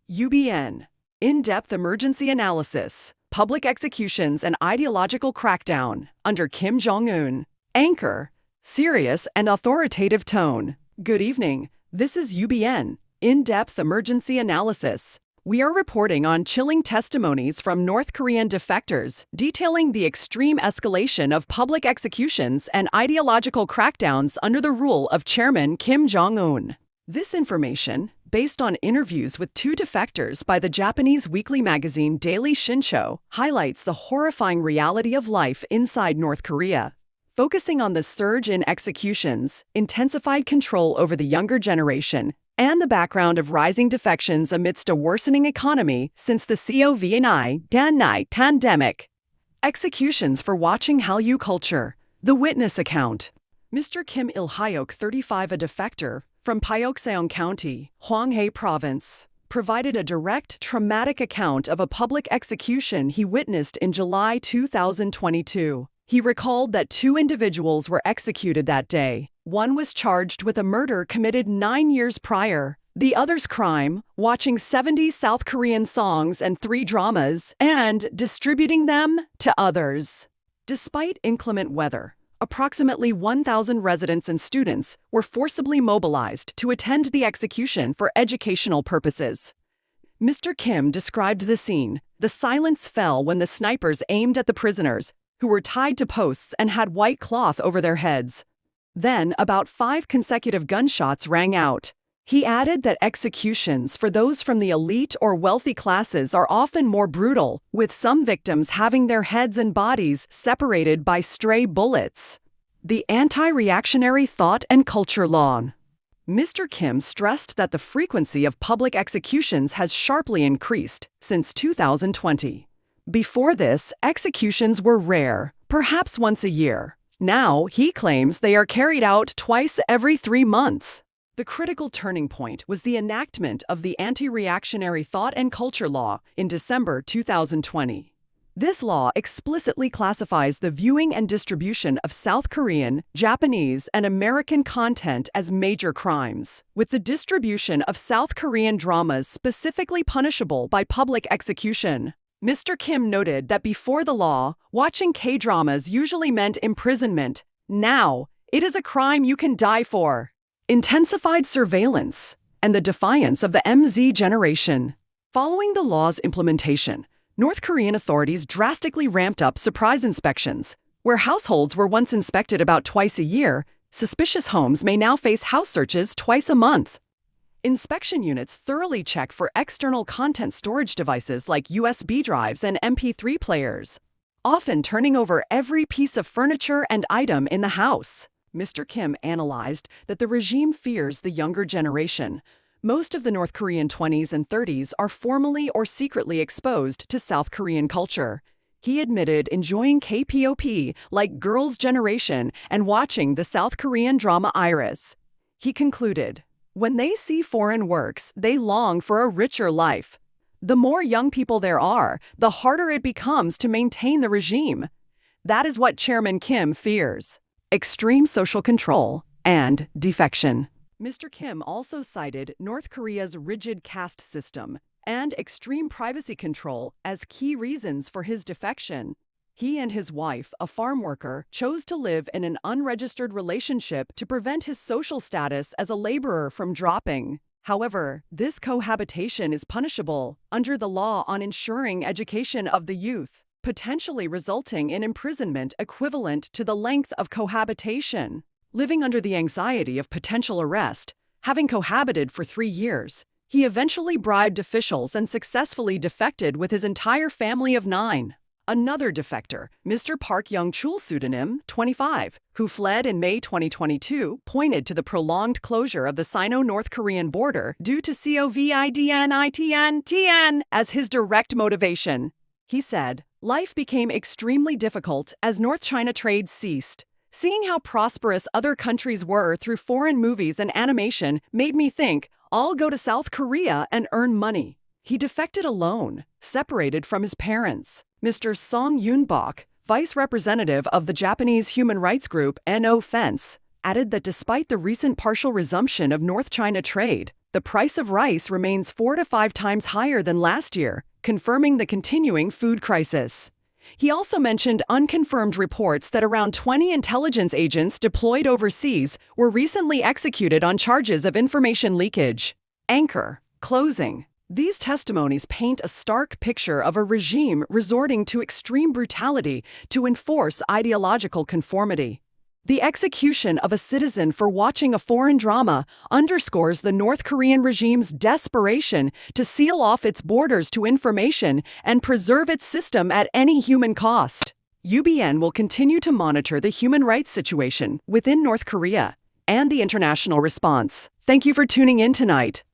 UBN In-Depth Emergency Analysis, Public Executions and Ideological Crackdown under Kim Jong Un. Anchor, serious and authoritative tone. Good evening, this is UBN In-Depth Emergency Analysis. We are reporting on chilling testimonies from North Korean defectors detailing the extreme escalation of public executions and ideological crackdowns under the rule of Chairman Kim Jong Un. This information, based on interviews with two defectors by the Japanese weekly magazine Daily Shincho, highlights the horrifying reality of life inside North Korea. Focusing on the surge in executions, intensified control over the younger generation, and the background of rising defections amidst a worsening economy since the COVID-19 pandemic. Executions for watching Hallyu culture. The witness account. Mr. Kim Il-hyok, 35, a defector from Pyeongseong County, Hwanghae Province, provided a direct, traumatic account of a public execution he witnessed in July 2022. He recalled that two individuals were executed that day. One was charged with a murder committed 9 years prior. The other's crime, watching 70 South Korean songs and 3 dramas, and distributing them to others. Despite inclement weather, approximately 1,000 residents and students were forcibly mobilized to attend the execution for educational purposes. Mr. Kim described the scene. The silence fell when the snipers aimed at the prisoners, who were tied to posts and had white cloth over their heads. Then, about 5 consecutive gunshots rang out. He added that executions for those from the elite or wealthy classes are often more brutal, with some victims having their heads and bodies separated by stray bullets. The Anti-Reactionary Thought and Culture Law. Mr. Kim stressed that the frequency of public executions has sharply increased since 2020. Before this, executions were rare, perhaps once a year. Now, he claims they are carried out twice every 3 months. The critical turning point was the enactment of the Anti-Reactionary Thought and Culture Law in December 2020. This law explicitly classifies the viewing and distribution of South Korean, Japanese, and American content as major crimes, with the distribution of South Korean dramas specifically punishable by public execution. Mr. Kim noted that before the law, watching K-dramas usually meant imprisonment. Now, it is a crime you can die for. Intensified surveillance and the defiance of the MZ generation. Following the law's implementation, North Korean authorities drastically ramped up surprise inspections. Where households were once inspected about twice a year, suspicious homes may now face house searches twice a month. Inspection units thoroughly check for external content storage devices like USB drives and MP3 players, often turning over every piece of furniture and item in the house. Mr. Kim analyzed that the regime fears the younger generation. Most of the North Korean 20s and 30s are formally or secretly exposed to South Korean culture. He admitted enjoying K-pop like Girls' Generation and watching the South Korean drama Iris. He concluded, when they see foreign works, they long for a richer life. The more young people there are, the harder it becomes to maintain the regime. That is what Chairman Kim fears. Extreme social control and defection. Mr. Kim also cited North Korea's rigid caste system and extreme privacy control as key reasons for his defection. He and his wife, a farm worker, chose to live in an unregistered relationship to prevent his social status as a laborer from dropping. However, this cohabitation is punishable under the law on ensuring education of the youth, potentially resulting in imprisonment equivalent to the length of cohabitation. Living under the anxiety of potential arrest, having cohabited for 3 years, he eventually bribed officials and successfully defected with his entire family of 9. Another defector, Mr. Park Young-chul, pseudonym 25, who fled in May 2022, pointed to the prolonged closure of the Sino-North Korean border due to COVID-19 as his direct motivation. He said, life became extremely difficult as North China trade ceased. Seeing how prosperous other countries were through foreign movies and animation made me think, I'll go to South Korea and earn money. He defected alone, separated from his parents. Mr. Song Yoon-bok, vice representative of the Japanese human rights group No Offense, added that despite the recent partial resumption of North China trade, The price of rice remains 4 to 5 times higher than last year, confirming the continuing food crisis. He also mentioned unconfirmed reports that around 20 intelligence agents deployed overseas were recently executed on charges of information leakage. Anchor. Closing. These testimonies paint a stark picture of a regime resorting to extreme brutality to enforce ideological conformity. The execution of a citizen for watching a foreign drama underscores the North Korean regime's desperation to seal off its borders to information and preserve its system at any human cost. UBN will continue to monitor the human rights situation within North Korea and the international response. Thank you for tuning in tonight.